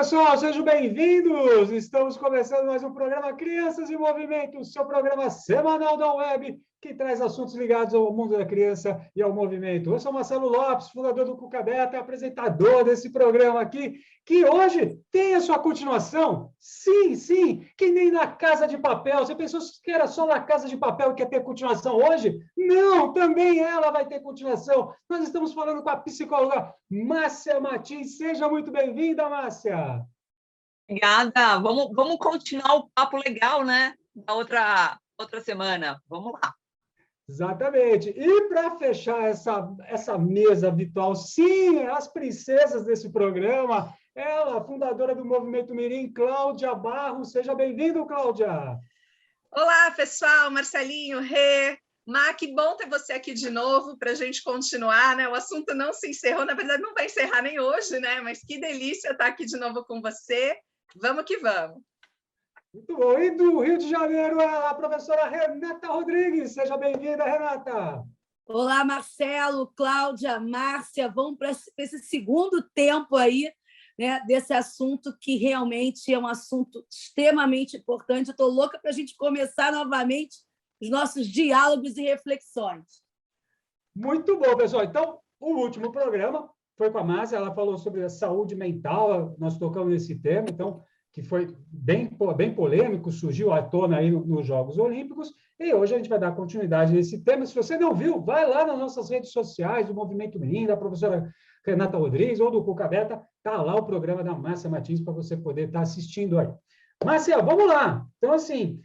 pessoal, sejam bem-vindos! Estamos começando mais um programa Crianças em Movimento, seu programa semanal da web, que traz assuntos ligados ao mundo da criança e ao movimento. Eu sou Marcelo Lopes, fundador do Cuca Beta, apresentador desse programa aqui, que hoje tem a sua continuação. Sim, que nem na Casa de Papel. Você pensou que era só na Casa de Papel que ia ter continuação hoje? Não, também ela vai ter continuação. Nós estamos falando com a psicóloga Márcia Martins. Seja muito bem-vinda, Márcia. Obrigada. Vamos continuar o papo legal, né? Da outra semana. Vamos lá. Exatamente. E para fechar essa mesa virtual, sim, as princesas desse programa, ela, fundadora do Movimento Mirim, Cláudia Barros. Seja bem-vindo, Cláudia. Olá, pessoal, Marcelinho, Rê, Má, que bom ter você aqui de novo para a gente continuar, né? O assunto não se encerrou, na verdade não vai encerrar nem hoje, né? Mas que delícia estar aqui de novo com você. Vamos que vamos. Muito bom. E do Rio de Janeiro, a professora Renata Rodrigues. Seja bem-vinda, Renata. Olá, Marcelo, Cláudia, Márcia. Vamos para esse segundo tempo aí, né, desse assunto que realmente é um assunto extremamente importante. Eu estou louca para a gente começar novamente os nossos diálogos e reflexões. Muito bom, pessoal. Então, o último programa foi com a Márcia, ela falou sobre a saúde mental, nós tocamos nesse tema, então, que foi bem polêmico, surgiu à tona aí nos Jogos Olímpicos, e hoje a gente vai dar continuidade nesse tema. Se você não viu, vai lá nas nossas redes sociais, do Movimento Mirim, da professora Renata Rodrigues ou do Cuca Beta, está lá o programa da Márcia Martins para você poder estar assistindo aí. Márcia, vamos lá. Então, assim,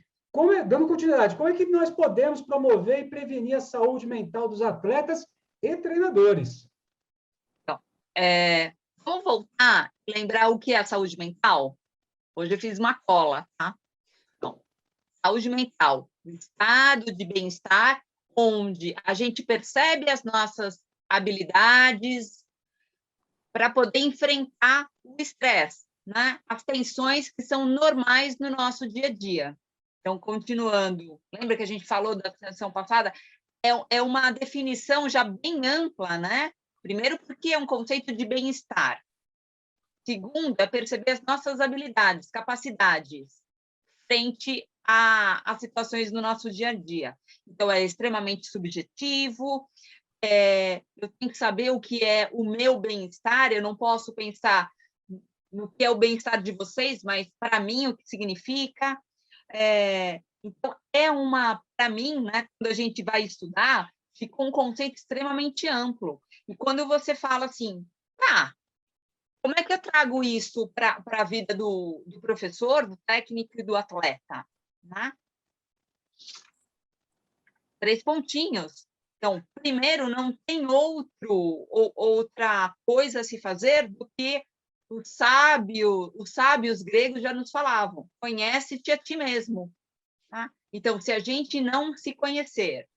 dando continuidade, como é que nós podemos promover e prevenir a saúde mental dos atletas e treinadores? Então, vamos voltar e lembrar o que é a saúde mental? Hoje eu fiz uma cola, tá? Então, saúde mental, estado de bem-estar, onde a gente percebe as nossas habilidades para poder enfrentar o estresse, né? As tensões que são normais no nosso dia a dia. Então, continuando, lembra que a gente falou da sessão passada? É uma definição já bem ampla, né? Primeiro, porque é um conceito de bem-estar. Segundo, é perceber as nossas habilidades, capacidades, frente a situações no nosso dia a dia. Então, é extremamente subjetivo, eu tenho que saber o que é o meu bem-estar, eu não posso pensar no que é o bem-estar de vocês, mas, para mim, o que significa. Então, para mim, né, quando a gente vai estudar, ficou um conceito extremamente amplo. E quando você fala assim, como é que eu trago isso para a vida do professor, do técnico e do atleta? Né? 3 pontinhos. Então, primeiro, não tem outra coisa a se fazer do que os sábios gregos já nos falavam. Conhece-te a ti mesmo. Tá? Então, se a gente não se conhecer,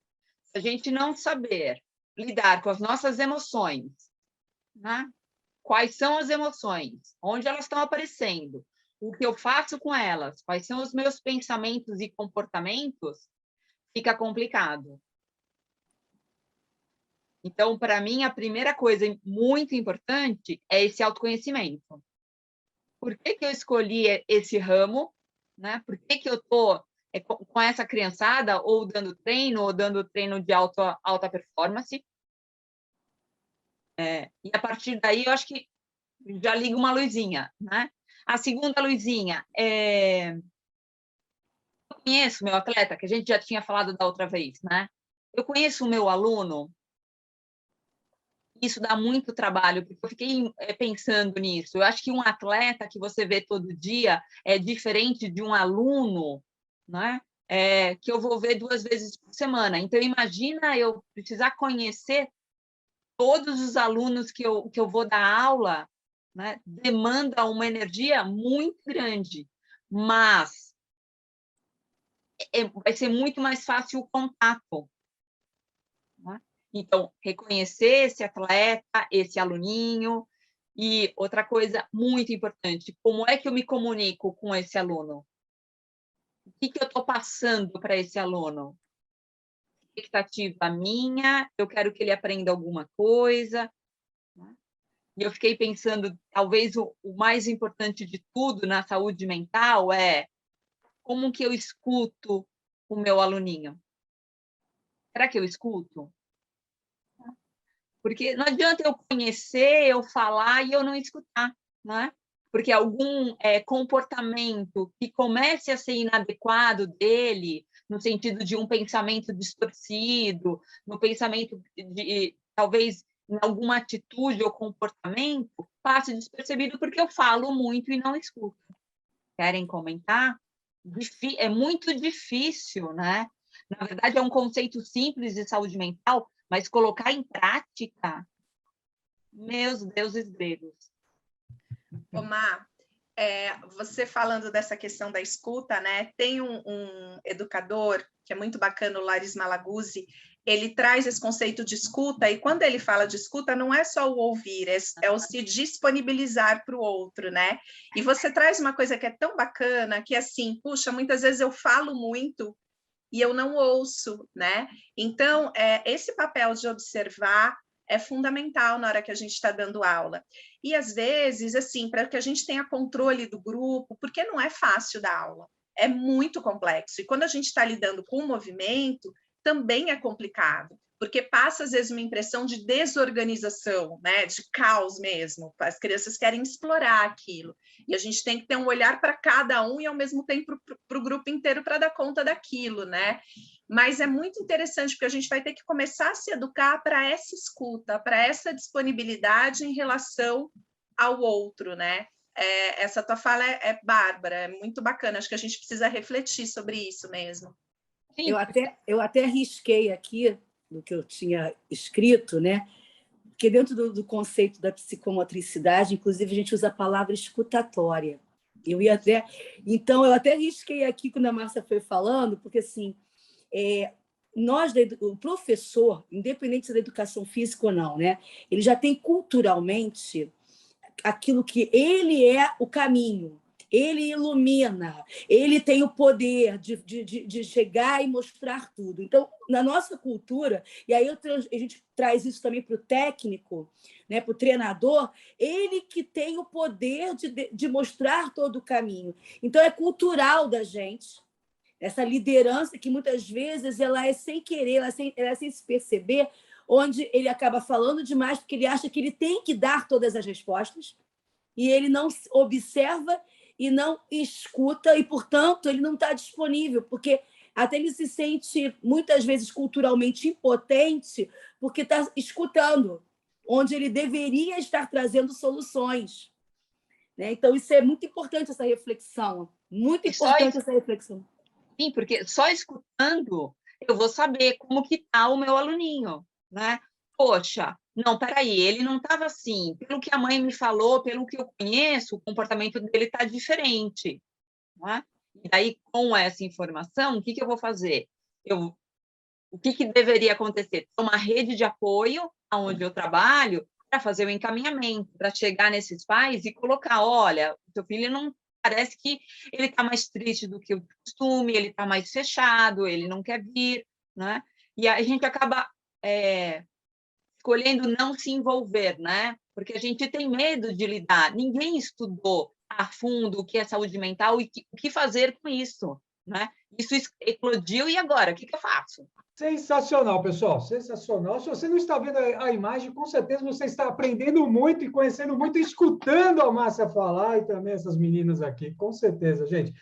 se a gente não saber lidar com as nossas emoções, né? Quais são as emoções, onde elas estão aparecendo, o que eu faço com elas, quais são os meus pensamentos e comportamentos, fica complicado. Então, para mim, a primeira coisa muito importante é esse autoconhecimento. Por que eu escolhi esse ramo? Né? Por que eu estou com essa criançada, ou dando treino de alta performance? E a partir daí, eu acho que já liga uma luzinha, né? A segunda luzinha eu conheço o meu atleta, que a gente já tinha falado da outra vez, né? Eu conheço o meu aluno. Isso dá muito trabalho, porque eu fiquei pensando nisso. Eu acho que um atleta que você vê todo dia é diferente de um aluno, né? Que eu vou ver 2 vezes por semana. Então, imagina eu precisar conhecer todos os alunos que eu vou dar aula, né? Demanda uma energia muito grande, mas vai ser muito mais fácil o contato. Né? Então, reconhecer esse atleta, esse aluninho. E outra coisa muito importante, como é que eu me comunico com esse aluno? O que eu estou passando para esse aluno? Expectativa minha, eu quero que ele aprenda alguma coisa. Né? e eu fiquei pensando, talvez o mais importante de tudo na saúde mental é como que eu escuto o meu aluninho. Será que eu escuto? Porque não adianta eu conhecer, eu falar e eu não escutar, né? Porque algum comportamento que comece a ser inadequado dele, no sentido de um pensamento distorcido, no pensamento de, talvez, em alguma atitude ou comportamento, passe despercebido porque eu falo muito e não escuto. Querem comentar? É muito difícil, né? Na verdade, é um conceito simples de saúde mental, mas colocar em prática, meus deuses gregos. Omar, você falando dessa questão da escuta, né? Tem um educador que é muito bacana, o Laris Malaguzzi, ele traz esse conceito de escuta, e quando ele fala de escuta, não é só o ouvir, é o se disponibilizar para o outro, né? E você traz uma coisa que é tão bacana, que assim, puxa, muitas vezes eu falo muito e eu não ouço, né? Então, esse papel de observar é fundamental na hora que a gente está dando aula. E, às vezes, assim, para que a gente tenha controle do grupo, porque não é fácil dar aula, é muito complexo. E quando a gente está lidando com o movimento, também é complicado, porque passa, às vezes, uma impressão de desorganização, né? De caos mesmo. As crianças querem explorar aquilo. E a gente tem que ter um olhar para cada um e, ao mesmo tempo, para o grupo inteiro para dar conta daquilo, né? Mas é muito interessante, porque a gente vai ter que começar a se educar para essa escuta, para essa disponibilidade em relação ao outro, né? Essa tua fala é bárbara, é muito bacana. Acho que a gente precisa refletir sobre isso mesmo. Eu até risquei aqui do que eu tinha escrito, né? Porque dentro do conceito da psicomotricidade, inclusive, a gente usa a palavra escutatória. Então, eu até risquei aqui quando a Márcia foi falando, porque assim, o professor, independente da educação física ou não, né? Ele já tem culturalmente aquilo que ele é o caminho. Ele ilumina, ele tem o poder de chegar e mostrar tudo. Então, na nossa cultura, e aí a gente traz isso também para o técnico, né, para o treinador, ele que tem o poder de mostrar todo o caminho. Então, é cultural da gente, essa liderança que muitas vezes ela é sem querer, ela é sem se perceber, onde ele acaba falando demais porque ele acha que ele tem que dar todas as respostas e ele não observa e não escuta, e, portanto, ele não está disponível, porque até ele se sente, muitas vezes, culturalmente impotente, porque está escutando, onde ele deveria estar trazendo soluções. Né? Então, isso é muito importante, essa reflexão. Muito importante essa reflexão. Sim, porque só escutando eu vou saber como que está o meu aluninho, né? Poxa, não, peraí, ele não estava assim. Pelo que a mãe me falou, pelo que eu conheço, o comportamento dele está diferente. Né? E daí, com essa informação, o que eu vou fazer? O que deveria acontecer? Uma rede de apoio onde eu trabalho para fazer o encaminhamento, para chegar nesses pais e colocar, olha, o seu filho não parece que ele está mais triste do que o costume, ele está mais fechado, ele não quer vir, né? E a gente acaba escolhendo não se envolver, né? Porque a gente tem medo de lidar. Ninguém estudou a fundo o que é saúde mental e o que fazer com isso, né? Isso eclodiu e agora? O que eu faço? Sensacional, pessoal, sensacional. Se você não está vendo a imagem, com certeza você está aprendendo muito e conhecendo muito, escutando a Márcia falar e também essas meninas aqui, com certeza, gente.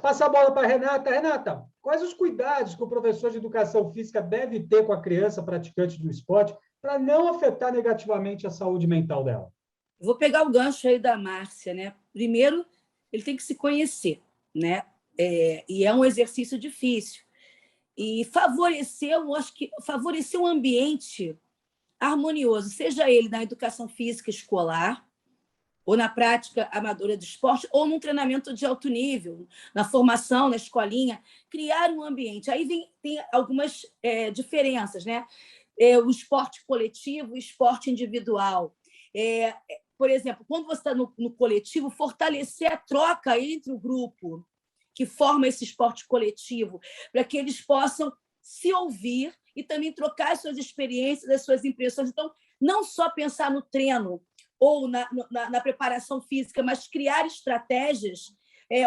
Passar a bola para a Renata. Renata, quais os cuidados que o professor de educação física deve ter com a criança praticante do esporte para não afetar negativamente a saúde mental dela? Vou pegar o gancho aí da Márcia, né? Primeiro, ele tem que se conhecer, né? E é um exercício difícil. E favorecer um ambiente harmonioso, seja ele na educação física escolar, ou na prática amadora do esporte, ou num treinamento de alto nível, na formação, na escolinha, criar um ambiente. Aí tem algumas diferenças, né? O esporte coletivo, o esporte individual. Por exemplo, quando você está no coletivo, fortalecer a troca entre o grupo que forma esse esporte coletivo, para que eles possam se ouvir e também trocar as suas experiências, as suas impressões. Então, não só pensar no treino ou na preparação física, mas criar estratégias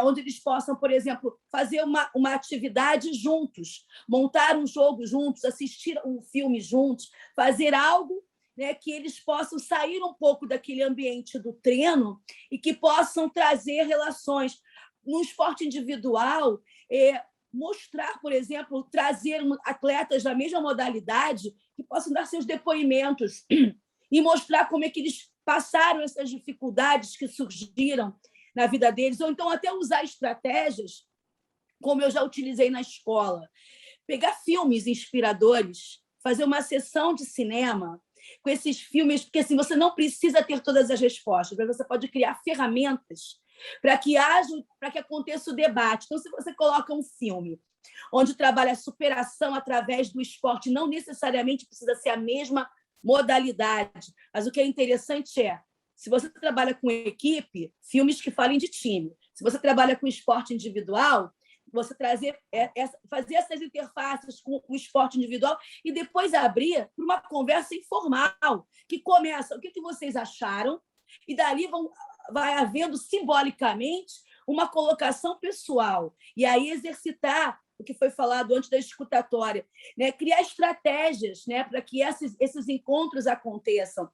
onde eles possam, por exemplo, fazer uma atividade juntos, montar um jogo juntos, assistir um filme juntos, fazer algo, né, que eles possam sair um pouco daquele ambiente do treino e que possam trazer relações. No esporte individual, mostrar, por exemplo, trazer atletas da mesma modalidade que possam dar seus depoimentos e mostrar como é que eles passaram essas dificuldades que surgiram na vida deles, ou então até usar estratégias, como eu já utilizei na escola. Pegar filmes inspiradores, fazer uma sessão de cinema com esses filmes, porque assim, você não precisa ter todas as respostas, mas você pode criar ferramentas para que aconteça o debate. Então, se você coloca um filme onde trabalha a superação através do esporte, não necessariamente precisa ser a mesma modalidade, mas o que é interessante se você trabalha com equipe, filmes que falem de time. Se você trabalha com esporte individual, você fazer essas interfaces com o esporte individual e depois abrir para uma conversa informal, que começa, o que vocês acharam? E dali vai havendo simbolicamente uma colocação pessoal. E aí exercitar o que foi falado antes da escutatória, né? Criar estratégias, né, para que esses encontros aconteçam.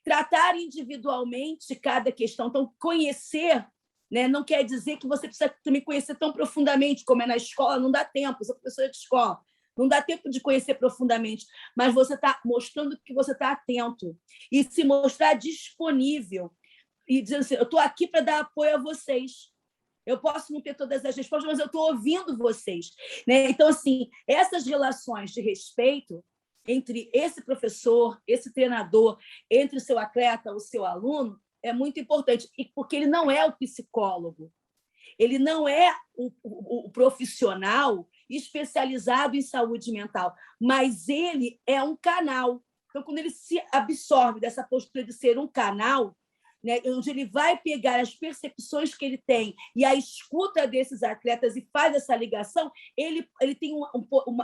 Tratar individualmente cada questão. Então, conhecer, né, não quer dizer que você precisa também conhecer tão profundamente como é na escola, não dá tempo, eu sou professora de escola, não dá tempo de conhecer profundamente, mas você está mostrando que você está atento e se mostrar disponível e dizer assim, eu estou aqui para dar apoio a vocês. Eu posso não ter todas as respostas, mas eu estou ouvindo vocês, né? Então, assim, essas relações de respeito entre esse professor, esse treinador, entre o seu atleta, o seu aluno, é muito importante, porque ele não é o psicólogo, ele não é o profissional especializado em saúde mental, mas ele é um canal. Então, quando ele se absorve dessa postura de ser um canal, né, onde ele vai pegar as percepções que ele tem e a escuta desses atletas e faz essa ligação, ele tem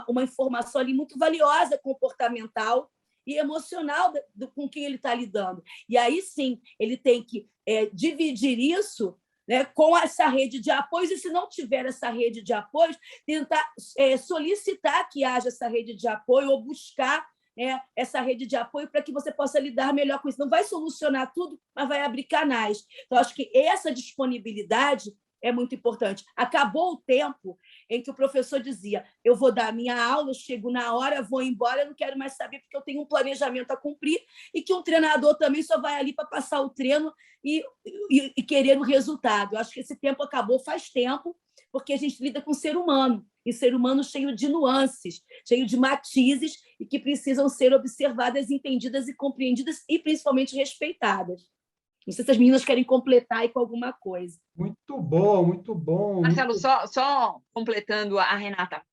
uma informação ali muito valiosa, comportamental e emocional com quem ele está lidando. E aí, sim, ele tem que dividir isso, né, com essa rede de apoios, e se não tiver essa rede de apoios, tentar solicitar que haja essa rede de apoio ou buscar essa rede de apoio para que você possa lidar melhor com isso. Não vai solucionar tudo, mas vai abrir canais. Então, acho que essa disponibilidade é muito importante. Acabou o tempo em que o professor dizia, eu vou dar a minha aula, eu chego na hora, vou embora, eu não quero mais saber porque eu tenho um planejamento a cumprir, e que um treinador também só vai ali para passar o treino e querer o resultado. Eu acho que esse tempo acabou faz tempo, porque a gente lida com ser humano, e ser humano cheio de nuances, cheio de matizes, e que precisam ser observadas, entendidas e compreendidas, e principalmente respeitadas. Não sei se as meninas querem completar aí com alguma coisa. Muito bom, muito bom. Marcelo, só completando a Renata,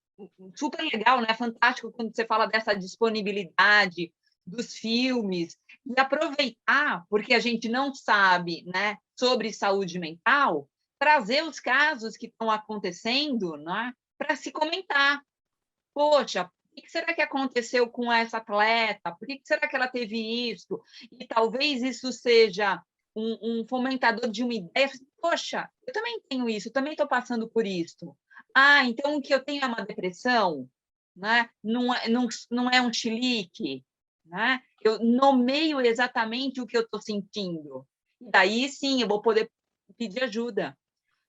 super legal, né? Fantástico quando você fala dessa disponibilidade dos filmes, e aproveitar, porque a gente não sabe, né, sobre saúde mental, trazer os casos que estão acontecendo, né, para se comentar. Poxa, o que será que aconteceu com essa atleta? Por que será que ela teve isso? E talvez isso seja um fomentador de uma ideia. Poxa, eu também tenho isso, eu também estou passando por isso. Ah, então o que eu tenho é uma depressão, né? Não é um chilique, né? Eu nomeio exatamente o que eu estou sentindo. E daí, sim, eu vou poder pedir ajuda.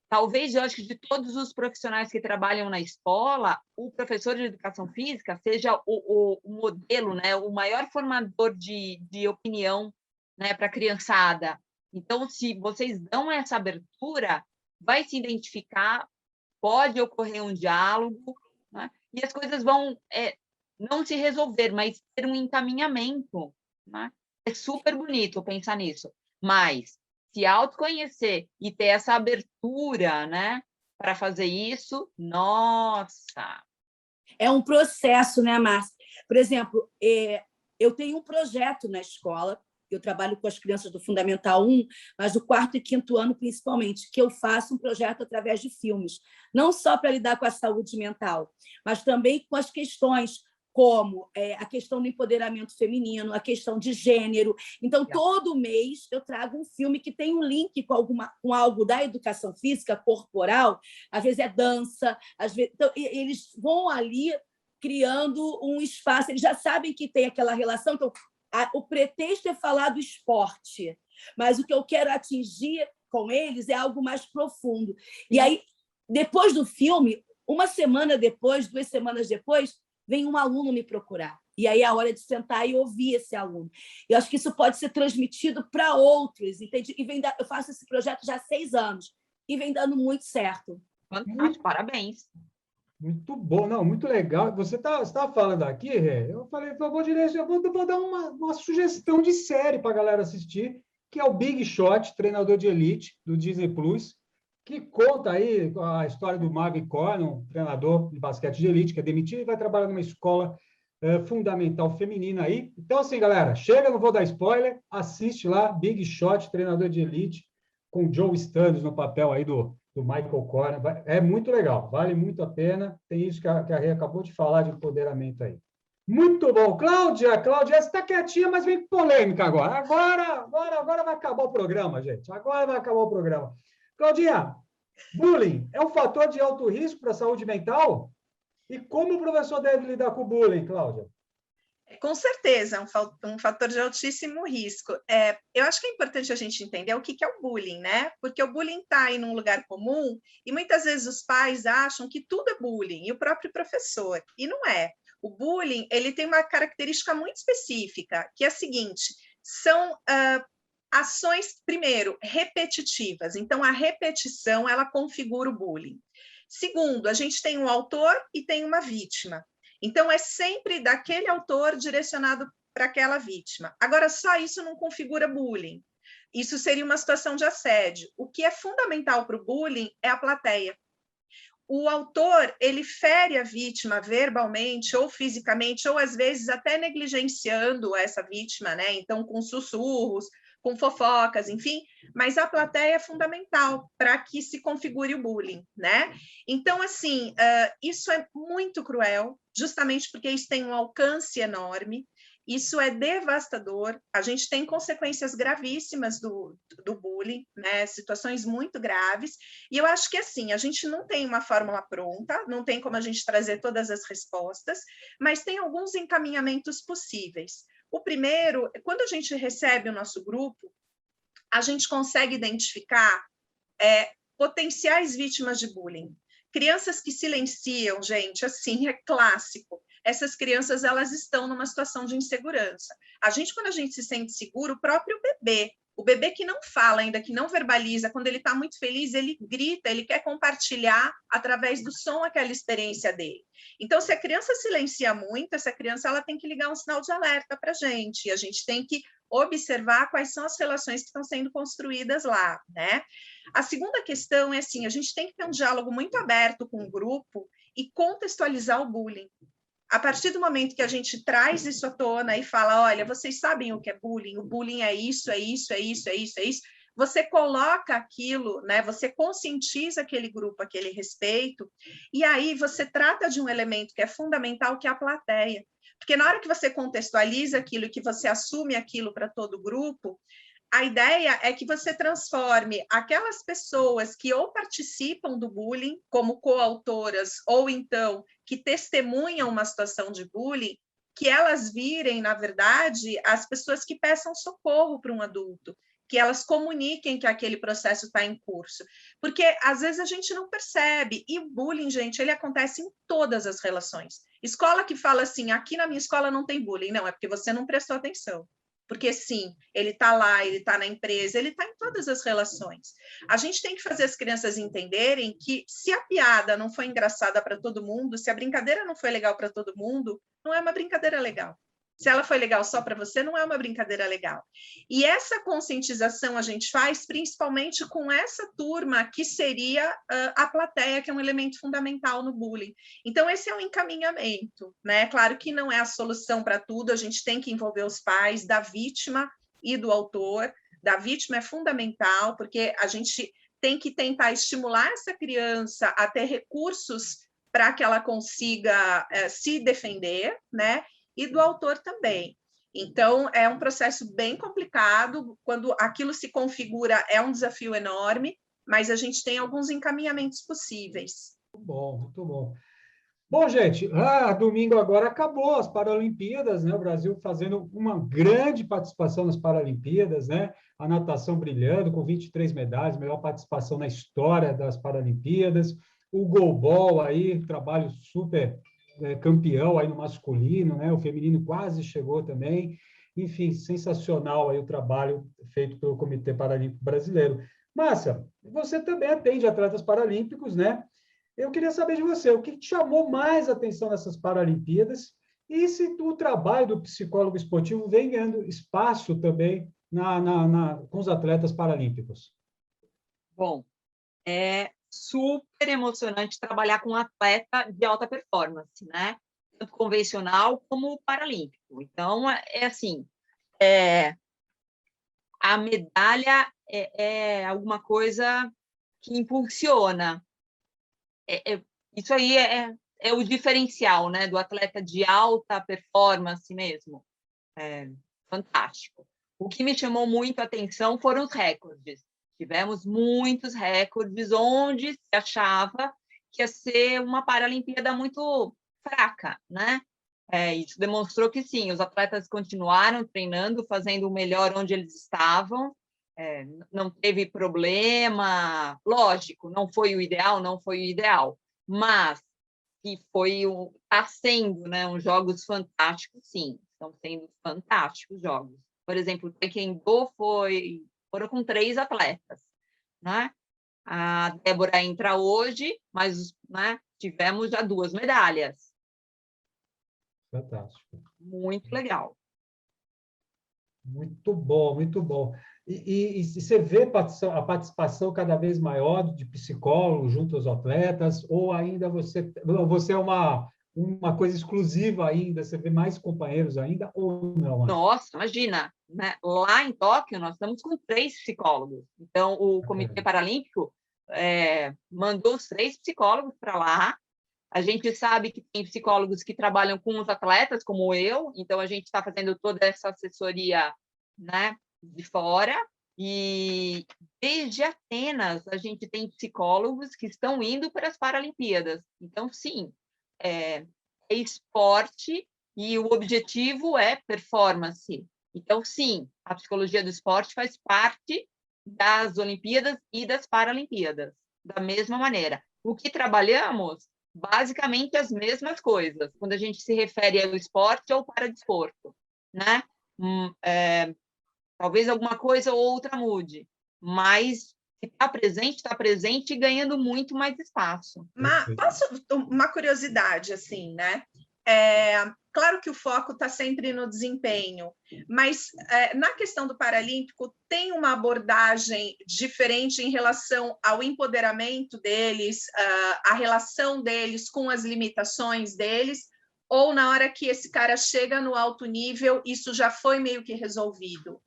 Talvez, eu acho que de todos os profissionais que trabalham na escola, o professor de educação física seja o modelo, né? O maior formador de opinião, né, para a criançada. Então, se vocês dão essa abertura, vai se identificar, pode ocorrer um diálogo, né? E as coisas vão não se resolver, mas ter um encaminhamento, né? É super bonito pensar nisso, mas se autoconhecer e ter essa abertura, né, para fazer isso, nossa! É um processo, né, Márcia? Por exemplo, eu tenho um projeto na escola, eu trabalho com as crianças do Fundamental 1, mas do 4º e 5º ano, principalmente, que eu faço um projeto através de filmes, não só para lidar com a saúde mental, mas também com as questões como a questão do empoderamento feminino, a questão de gênero. Então, todo mês eu trago um filme que tem um link com algo da educação física, corporal, às vezes é dança, às vezes... Então, eles vão ali criando um espaço, eles já sabem que tem aquela relação, então, o pretexto é falar do esporte, mas o que eu quero atingir com eles é algo mais profundo. E aí, depois do filme, uma semana depois, 2 semanas depois, vem um aluno me procurar. E aí é a hora de sentar e ouvir esse aluno. Eu acho que isso pode ser transmitido para outros, entende? Eu faço esse projeto já há 6 anos e vem dando muito certo. Fantástico, parabéns. Muito bom, não, muito legal. Você tá falando aqui, Rê, eu falei, vou dar uma sugestão de série para a galera assistir, que é o Big Shot, treinador de elite, do Disney Plus, que conta aí a história do Marvin Corn, um treinador de basquete de elite, que é demitido e vai trabalhar numa escola fundamental feminina aí. Então, assim, galera, chega, não vou dar spoiler, assiste lá, Big Shot, treinador de elite, com o Joe Stannis no papel aí do Michael Corner. É muito legal, vale muito a pena. Tem isso que a Rê acabou de falar de empoderamento aí. Muito bom. Cláudia, você está quietinha, mas vem polêmica agora. Agora vai acabar o programa, gente. Agora vai acabar o programa. Claudinha, bullying é um fator de alto risco para a saúde mental? E como o professor deve lidar com o bullying, Cláudia? Com certeza, é um fator de altíssimo risco. Eu acho que é importante a gente entender o que é o bullying, né? Porque o bullying está aí num lugar comum e muitas vezes os pais acham que tudo é bullying, e o próprio professor, e não é. O bullying, ele tem uma característica muito específica, que é a seguinte, são ações, primeiro, repetitivas. Então, a repetição, ela configura o bullying. Segundo, a gente tem um autor e tem uma vítima. Então, é sempre daquele autor direcionado para aquela vítima. Agora, só isso não configura bullying. Isso seria uma situação de assédio. O que é fundamental para o bullying é a plateia. O autor, ele fere a vítima verbalmente ou fisicamente, ou às vezes até negligenciando essa vítima, né? Então, com sussurros, com fofocas, enfim, mas a plateia é fundamental para que se configure o bullying, né? Então, assim, isso é muito cruel, justamente porque isso tem um alcance enorme, isso é devastador, a gente tem consequências gravíssimas do bullying, né? Situações muito graves, e eu acho que, assim, a gente não tem uma fórmula pronta, não tem como a gente trazer todas as respostas, mas tem alguns encaminhamentos possíveis. O primeiro, quando a gente recebe o nosso grupo, a gente consegue identificar potenciais vítimas de bullying. Crianças que silenciam, gente, assim, é clássico. Essas crianças, elas estão numa situação de insegurança. Quando a gente se sente seguro, o próprio bebê, o bebê que não fala ainda, que não verbaliza, quando ele está muito feliz, ele grita, ele quer compartilhar através do som aquela experiência dele. Então, se a criança silencia muito, essa criança ela tem que ligar um sinal de alerta para a gente, e a gente tem que observar quais são as relações que estão sendo construídas lá, né? A segunda questão é assim, a gente tem que ter um diálogo muito aberto com o grupo e contextualizar o bullying. A partir do momento que a gente traz isso à tona e fala, olha, vocês sabem o que é bullying? O bullying é isso, é isso, é isso, é isso, é isso. Você coloca aquilo, né? Você conscientiza aquele grupo, aquele respeito, e aí você trata de um elemento que é fundamental, que é a plateia. Porque na hora que você contextualiza aquilo e que você assume aquilo para todo o grupo, a ideia é que você transforme aquelas pessoas que ou participam do bullying como coautoras ou então que testemunham uma situação de bullying, que elas virem, na verdade, as pessoas que peçam socorro para um adulto, que elas comuniquem que aquele processo está em curso. Porque, às vezes, a gente não percebe. E o bullying, gente, ele acontece em todas as relações. Escola que fala assim, aqui na minha escola não tem bullying. Não, é porque você não prestou atenção. Porque, sim, ele está lá, ele está na empresa, ele está em todas as relações. A gente tem que fazer as crianças entenderem que se a piada não foi engraçada para todo mundo, se a brincadeira não foi legal para todo mundo, não é uma brincadeira legal. Se ela foi legal só para você, não é uma brincadeira legal. E essa conscientização a gente faz principalmente com essa turma que seria a plateia, que é um elemento fundamental no bullying. Então, esse é um encaminhamento, né? Claro que não é a solução para tudo, a gente tem que envolver os pais da vítima e do autor. Da vítima é fundamental, porque a gente tem que tentar estimular essa criança a ter recursos para que ela consiga se defender, né? E do autor também. Então, é um processo bem complicado. Quando aquilo se configura, é um desafio enorme, mas a gente tem alguns encaminhamentos possíveis. Muito bom, muito bom. Bom, gente, domingo agora acabou as Paralimpíadas, né? O Brasil fazendo uma grande participação nas Paralimpíadas, né? A natação brilhando com 23 medalhas, melhor participação na história das Paralimpíadas. O goalball aí, trabalho super campeão aí no masculino, né? O feminino quase chegou também. Enfim, sensacional aí o trabalho feito pelo Comitê Paralímpico Brasileiro. Márcia, você também atende atletas paralímpicos, né? Eu queria saber de você, o que te chamou mais atenção nessas Paralimpíadas e se o trabalho do psicólogo esportivo vem ganhando espaço também com os atletas paralímpicos? Bom, é super emocionante trabalhar com um atleta de alta performance, né? Tanto convencional como paralímpico. Então, assim, a medalha é alguma coisa que impulsiona. Isso aí é o diferencial, né, do atleta de alta performance mesmo. Fantástico. O que me chamou muito a atenção foram os recordes. Tivemos muitos recordes onde se achava que ia ser uma Paralimpíada muito fraca, né? Isso demonstrou que sim, os atletas continuaram treinando, fazendo o melhor onde eles estavam, não teve problema, lógico, não foi o ideal, mas que está sendo, né, uns jogos fantásticos, sim, estão sendo fantásticos jogos. Por exemplo, o Taekwondo foram com 3 atletas, né? A Débora entra hoje, mas, né, tivemos já 2 medalhas. Fantástico. Muito legal. Muito bom, muito bom. E você vê a participação cada vez maior de psicólogos junto aos atletas, ou ainda você é uma coisa exclusiva ainda, você vê mais companheiros ainda, ou não? Nossa, imagina, né? Lá em Tóquio, nós estamos com 3 psicólogos. Então, o Comitê Paralímpico mandou os 3 psicólogos para lá. A gente sabe que tem psicólogos que trabalham com os atletas, como eu, então a gente está fazendo toda essa assessoria, né, de fora. E desde Atenas, a gente tem psicólogos que estão indo para as Paralimpíadas. Então, sim, é esporte e o objetivo é performance. Então, sim, a psicologia do esporte faz parte das Olimpíadas e das Paralimpíadas, da mesma maneira. O que trabalhamos, basicamente, as mesmas coisas, quando a gente se refere ao esporte ou paradesporto, né? Talvez alguma coisa ou outra mude, mas está presente e ganhando muito mais espaço. Posso uma curiosidade, assim, né? Claro que o foco está sempre no desempenho, mas na questão do Paralímpico tem uma abordagem diferente em relação ao empoderamento deles, a relação deles com as limitações deles, ou na hora que esse cara chega no alto nível, isso já foi meio que resolvido?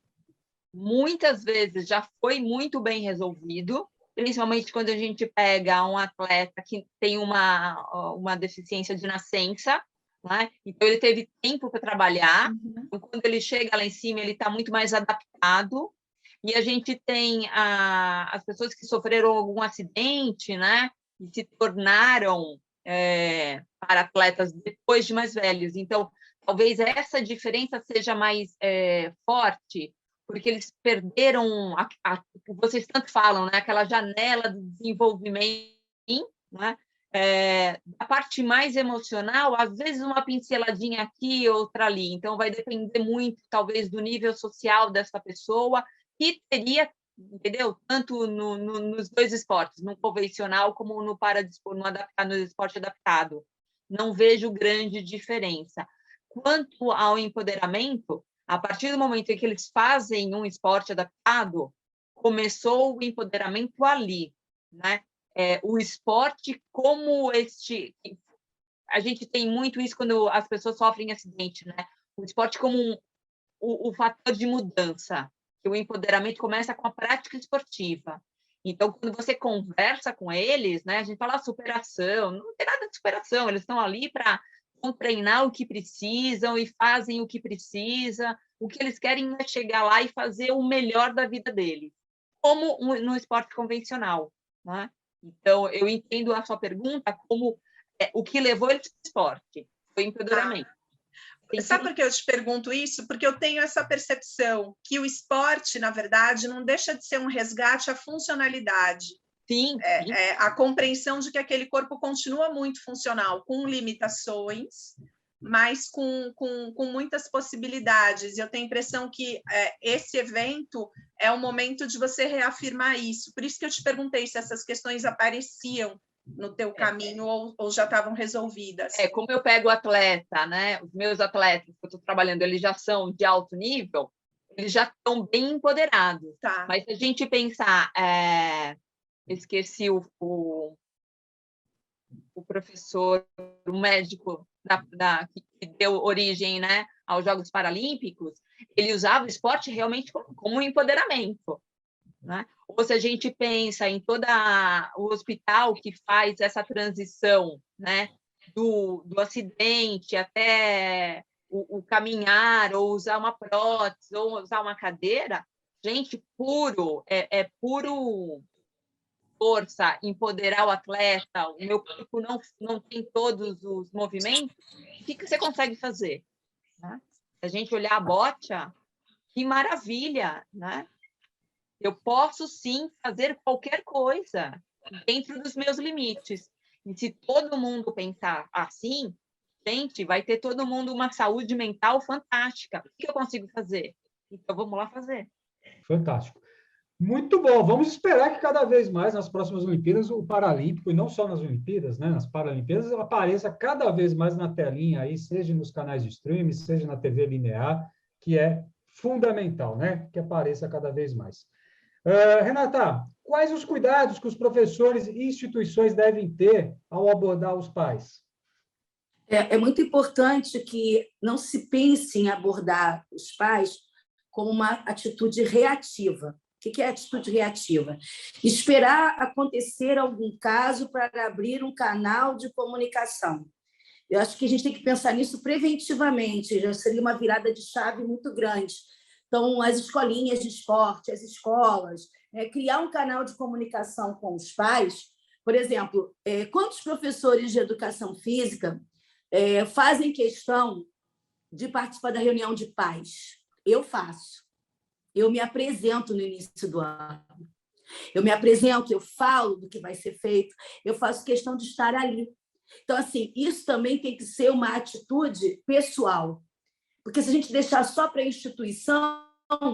Muitas vezes já foi muito bem resolvido, principalmente quando a gente pega um atleta que tem uma deficiência de nascença, né? Então, ele teve tempo para trabalhar. Então, quando ele chega lá em cima, ele está muito mais adaptado. E a gente tem as pessoas que sofreram algum acidente, né? E se tornaram para atletas depois de mais velhos. Então, talvez essa diferença seja mais forte, porque eles perderam, vocês tanto falam, né? Aquela janela de desenvolvimento, né? A parte mais emocional, às vezes uma pinceladinha aqui, outra ali. Então, vai depender muito, talvez, do nível social dessa pessoa, que teria, entendeu? Tanto nos 2 esportes, no convencional como no no esporte adaptado. Não vejo grande diferença. Quanto ao empoderamento, a partir do momento em que eles fazem um esporte adaptado, começou o empoderamento ali, né? O esporte como a gente tem muito isso quando as pessoas sofrem acidente, né? O esporte como o fator de mudança, que o empoderamento começa com a prática esportiva. Então, quando você conversa com eles, né, a gente fala superação, não tem nada de superação, eles estão ali para treinar o que precisam e fazem o que precisa, o que eles querem é chegar lá e fazer o melhor da vida deles, como no esporte convencional, né? Então, eu entendo a sua pergunta como o que levou eles para o esporte, foi empoderamento. Sabe por que eu te pergunto isso? Porque eu tenho essa percepção que o esporte, na verdade, não deixa de ser um resgate à funcionalidade. Sim, sim. A compreensão de que aquele corpo continua muito funcional, com limitações, mas com muitas possibilidades. E eu tenho a impressão que esse evento é o momento de você reafirmar isso. Por isso que eu te perguntei se essas questões apareciam no teu caminho ou já estavam resolvidas. Como eu pego o atleta, né? Os meus atletas que eu estou trabalhando, eles já são de alto nível, eles já estão bem empoderados. Tá. Mas se a gente pensar, esqueci o professor, o médico que deu origem, né, aos Jogos Paralímpicos, ele usava o esporte realmente como um empoderamento, né? Ou se a gente pensa em todo o hospital que faz essa transição, né, do acidente até o caminhar, ou usar uma prótese, ou usar uma cadeira, gente, puro força, empoderar o atleta, o meu corpo não tem todos os movimentos, o que você consegue fazer? Né? Se a gente olhar a bocha, que maravilha, né? Eu posso, sim, fazer qualquer coisa dentro dos meus limites. E se todo mundo pensar assim, gente, vai ter todo mundo uma saúde mental fantástica. O que eu consigo fazer? Então, vamos lá fazer. Fantástico. Muito bom. Vamos esperar que cada vez mais nas próximas Olimpíadas o Paralímpico, e não só nas Olimpíadas, né, nas Paralimpíadas, apareça cada vez mais na telinha aí, seja nos canais de streaming, seja na TV linear, que é fundamental, né, que apareça cada vez mais. Renata, quais os cuidados que os professores e instituições devem ter ao abordar os pais? É muito importante que não se pense em abordar os pais como uma atitude reativa. O que é atitude reativa? Esperar acontecer algum caso para abrir um canal de comunicação. Eu acho que a gente tem que pensar nisso preventivamente, já seria uma virada de chave muito grande. Então, as escolinhas de esporte, as escolas, criar um canal de comunicação com os pais. Por exemplo, quantos professores de educação física fazem questão de participar da reunião de pais? Eu faço. Eu me apresento no início do ano. Eu me apresento, eu falo do que vai ser feito, eu faço questão de estar ali. Então, assim, isso também tem que ser uma atitude pessoal. Porque se a gente deixar só para a instituição,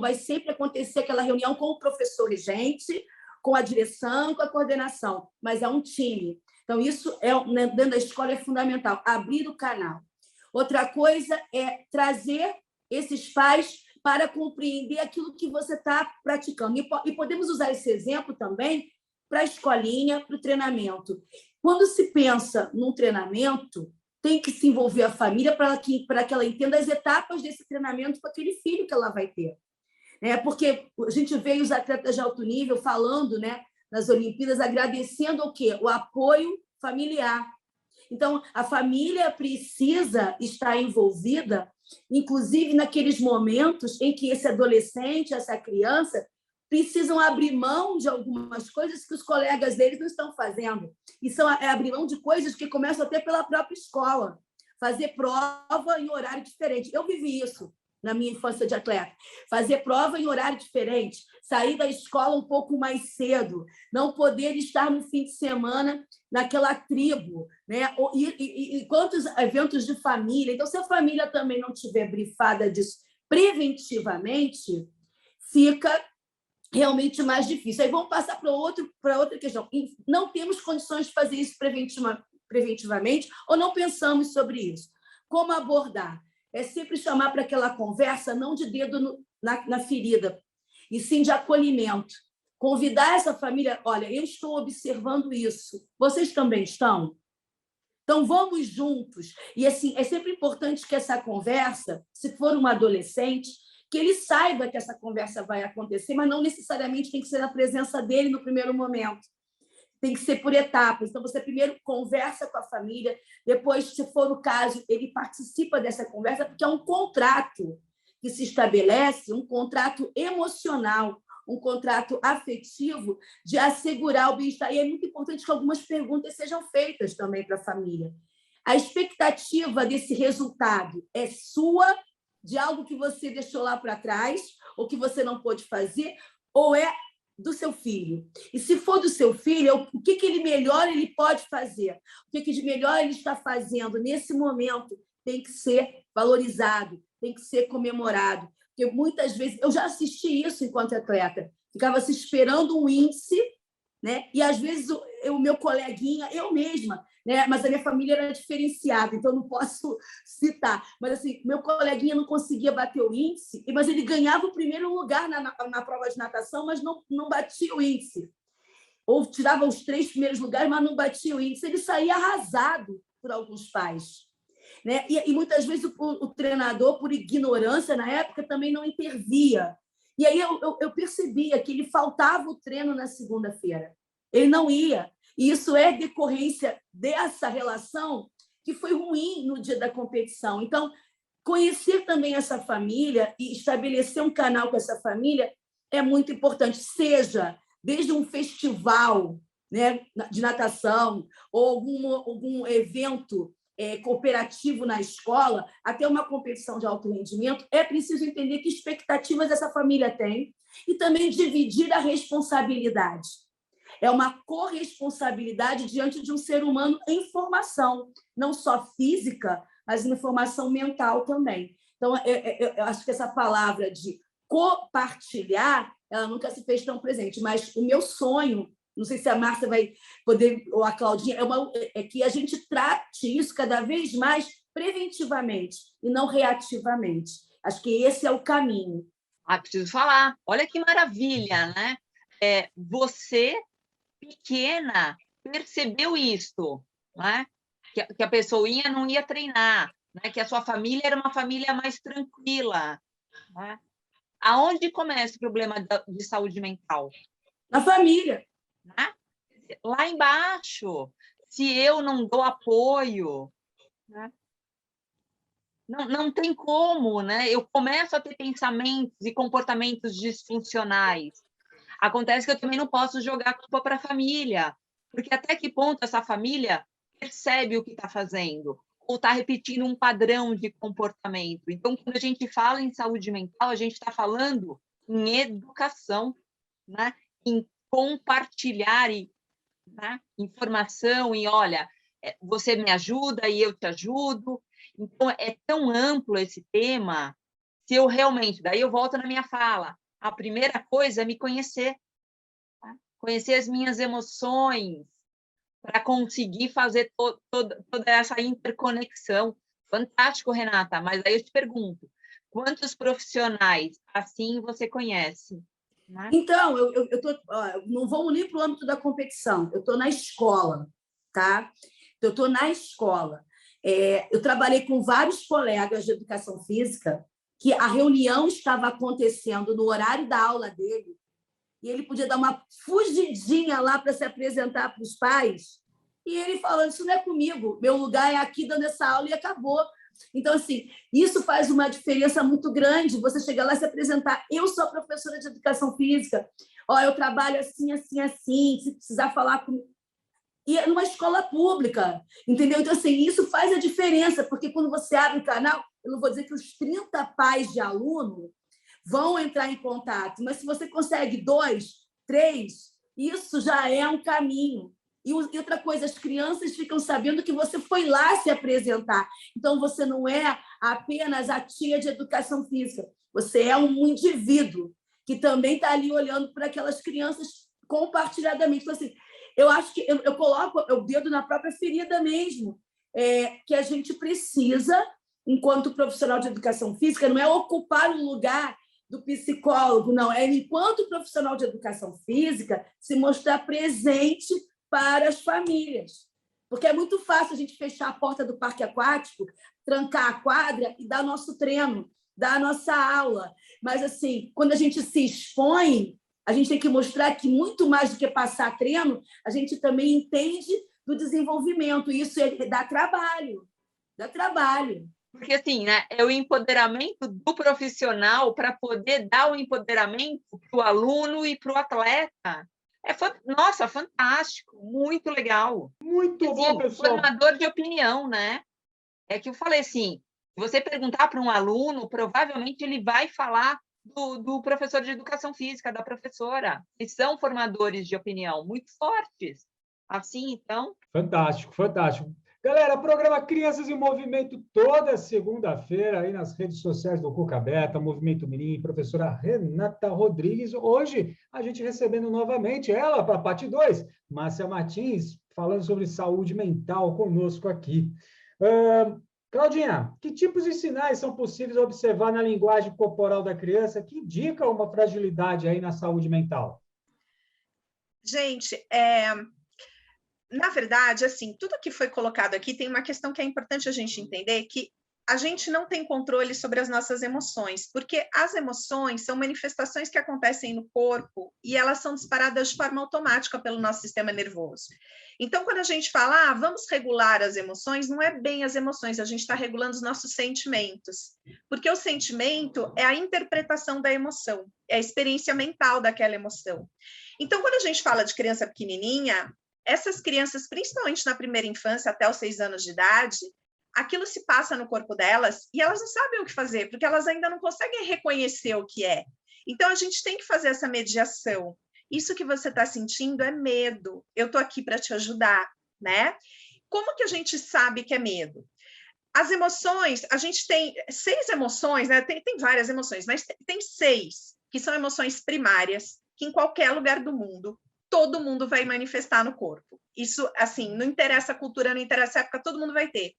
vai sempre acontecer aquela reunião com o professor regente, com a direção, com a coordenação, mas é um time. Então, isso dentro da escola é fundamental, abrir o canal. Outra coisa é trazer esses pais para compreender aquilo que você está praticando. E podemos usar esse exemplo também para a escolinha, para o treinamento. Quando se pensa num treinamento, tem que se envolver a família para que ela entenda as etapas desse treinamento com aquele filho que ela vai ter. Porque a gente vê os atletas de alto nível falando, né, nas Olimpíadas, agradecendo o quê? O apoio familiar. Então, a família precisa estar envolvida, inclusive naqueles momentos em que esse adolescente, essa criança, precisam abrir mão de algumas coisas que os colegas deles não estão fazendo. E abrir mão de coisas que começam até pela própria escola. Fazer prova em horário diferente. Eu vivi isso na minha infância de atleta. Fazer prova em horário diferente, sair da escola um pouco mais cedo, não poder estar no fim de semana naquela tribo, né? E quantos eventos de família. Então, se a família também não tiver brifada disso preventivamente, fica realmente mais difícil. Aí vamos passar para outra questão. Não temos condições de fazer isso preventivamente ou não pensamos sobre isso. Como abordar? É sempre chamar para aquela conversa, não de dedo na ferida, e sim de acolhimento. Convidar essa família, olha, eu estou observando isso, vocês também estão? Então, vamos juntos. E, assim, é sempre importante que essa conversa, se for uma adolescente, que ele saiba que essa conversa vai acontecer, mas não necessariamente tem que ser na presença dele no primeiro momento. Tem que ser por etapas. Então, você primeiro conversa com a família, depois, se for o caso, ele participa dessa conversa, porque é um contrato que se estabelece, um contrato emocional, um contrato afetivo de assegurar o bem-estar. E é muito importante que algumas perguntas sejam feitas também para a família. A expectativa desse resultado é sua, de algo que você deixou lá para trás, ou que você não pôde fazer, ou é do seu filho? E se for do seu filho, o que ele melhor ele pode fazer? O que de melhor ele está fazendo nesse momento tem que ser valorizado, tem que ser comemorado. Porque muitas vezes, eu já assisti isso enquanto atleta, ficava se esperando um índice, né? E às vezes o meu coleguinha, eu mesma, né? Mas a minha família era diferenciada, então eu não posso citar. Mas assim, meu coleguinha não conseguia bater o índice, mas ele ganhava o primeiro lugar na prova de natação, mas não batia o índice. Ou tirava os 3 primeiros lugares, mas não batia o índice. Ele saía arrasado por alguns pais. Né? E muitas vezes o treinador, por ignorância na época, também não intervia. E aí eu percebia que ele faltava o treino na segunda-feira. Ele não ia. E isso é decorrência dessa relação que foi ruim no dia da competição. Então, conhecer também essa família e estabelecer um canal com essa família é muito importante. Seja desde um festival, né, de natação ou algum evento cooperativo na escola, até uma competição de alto rendimento, é preciso entender que expectativas essa família tem e também dividir a responsabilidade. É uma corresponsabilidade diante de um ser humano em formação, não só física, mas em formação mental também. Então, eu acho que essa palavra de compartilhar, ela nunca se fez tão presente, mas o meu sonho, não sei se a Márcia vai poder, ou a Claudinha, é que a gente trate isso cada vez mais preventivamente e não reativamente. Acho que esse é o caminho. Preciso falar. Olha que maravilha, né? Você, pequena, percebeu isso, né? Que a pessoinha não ia treinar, né? Que a sua família era uma família mais tranquila. Né? Aonde começa o problema de saúde mental? Na família. Né? Lá embaixo, se eu não dou apoio, né? Não tem como, né? Eu começo a ter pensamentos e comportamentos disfuncionais. Acontece que eu também não posso jogar a culpa para a família, porque até que ponto essa família percebe o que está fazendo ou está repetindo um padrão de comportamento. Então, quando a gente fala em saúde mental, a gente está falando em educação, né? Em compartilhar né? Informação, e olha, você me ajuda e eu te ajudo. Então, é tão amplo esse tema, se eu realmente... Daí eu volto na minha fala. A primeira coisa é me conhecer. Tá? Conhecer as minhas emoções, para conseguir fazer toda essa interconexão. Fantástico, Renata, mas aí eu te pergunto, quantos profissionais assim você conhece? Né? Então, não vamos nem para o âmbito da competição, eu estou na escola, tá? Eu estou na escola. Eu trabalhei com vários colegas de educação física que a reunião estava acontecendo no horário da aula dele e ele podia dar uma fugidinha lá para se apresentar para os pais e ele falando, isso não é comigo, meu lugar é aqui dando essa aula e acabou. Então, assim, isso faz uma diferença muito grande, você chegar lá e se apresentar. Eu sou professora de educação física, eu trabalho assim, assim, assim, se precisar falar comigo. E é numa escola pública, entendeu? Então, assim, isso faz a diferença, porque quando você abre o canal, eu não vou dizer que os 30 pais de aluno vão entrar em contato, mas se você consegue 2, 3, isso já é um caminho. E outra coisa, as crianças ficam sabendo que você foi lá se apresentar. Então, você não é apenas a tia de educação física, você é um indivíduo que também está ali olhando para aquelas crianças compartilhadamente. Então, assim, eu acho que eu coloco o dedo na própria ferida mesmo, que a gente precisa, enquanto profissional de educação física, não é ocupar o lugar do psicólogo, não, é enquanto profissional de educação física se mostrar presente para as famílias. Porque é muito fácil a gente fechar a porta do parque aquático, trancar a quadra e dar nosso treino. dar a nossa aula. Mas, assim, quando a gente se expõe, a gente tem que mostrar que, muito mais do que passar treino, a gente também entende do desenvolvimento. Isso dá trabalho. Dá trabalho. Porque, assim, né, é o empoderamento do profissional para poder dar o empoderamento para o aluno e para o atleta. Nossa, fantástico, muito legal. Muito assim, bom, pessoal. Formador de opinião, né? É que eu falei assim, se você perguntar para um aluno, provavelmente ele vai falar do professor de educação física, da professora, que são formadores de opinião muito fortes. Assim, então... Fantástico, fantástico. Galera, programa Crianças em Movimento toda segunda-feira aí nas redes sociais do Cuca Beta, Movimento Mirim, professora Renata Rodrigues. Hoje a gente recebendo novamente ela para a parte 2, Márcia Martins, falando sobre saúde mental conosco aqui. Claudinha, que tipos de sinais são possíveis observar na linguagem corporal da criança que indicam uma fragilidade aí na saúde mental? Gente, na verdade, assim, tudo que foi colocado aqui tem uma questão que é importante a gente entender, que a gente não tem controle sobre as nossas emoções, porque as emoções são manifestações que acontecem no corpo e elas são disparadas de forma automática pelo nosso sistema nervoso. Então, quando a gente fala, vamos regular as emoções, não é bem as emoções, a gente está regulando os nossos sentimentos, porque o sentimento é a interpretação da emoção, é a experiência mental daquela emoção. Então, quando a gente fala de criança pequenininha, essas crianças, principalmente na primeira infância, até os 6 anos de idade, aquilo se passa no corpo delas e elas não sabem o que fazer, porque elas ainda não conseguem reconhecer o que é. Então, a gente tem que fazer essa mediação. Isso que você está sentindo é medo. Eu estou aqui para te ajudar, né? Como que a gente sabe que é medo? As emoções, a gente tem 6 emoções, né? Tem várias emoções, mas tem 6 que são emoções primárias, que em qualquer lugar do mundo, todo mundo vai manifestar no corpo. Isso, assim, não interessa a cultura, não interessa a época, todo mundo vai ter.